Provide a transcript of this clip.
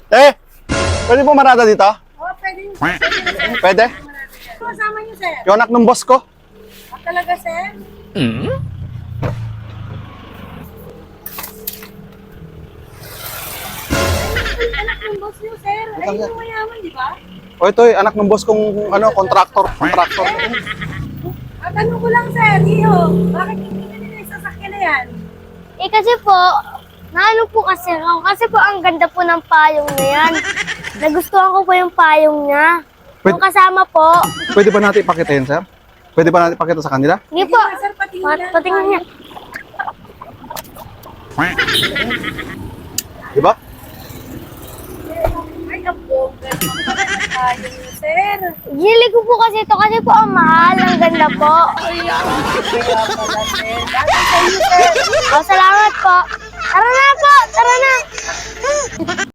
Eh, pwede po marada dito? Oo, pwede. Pwede? Kasama niyo, sir. Yung anak ng boss ko. Talaga, sir? Ay, anak ng boss niyo, sir. Ay, yung mayaman, di ba? O ito anak ng boss kong contractor. At ano ko lang, sir, iyo. Bakit hindi nyo nila yung sasakyan na yan? Eh kasi po, naano po kasi ako. Kasi po ang ganda po ng payong na yan. Nagustuhan ko po yung payong niya. Yung kasama po. Pwede ba natin ipakita yun, sir? Pwede ba natin ipakita sa kanila? Hindi po. Sir, patingin lang. Patingin niya. Di ba? Ay, ang bongga naman pala ng payong niyo, sir. Gili ko po kasi ito kasi po ang mahal. Ang ganda po. Kaya pala, sir. Dati sa iyo, sir. Salamat po. Tara na po. Tara na.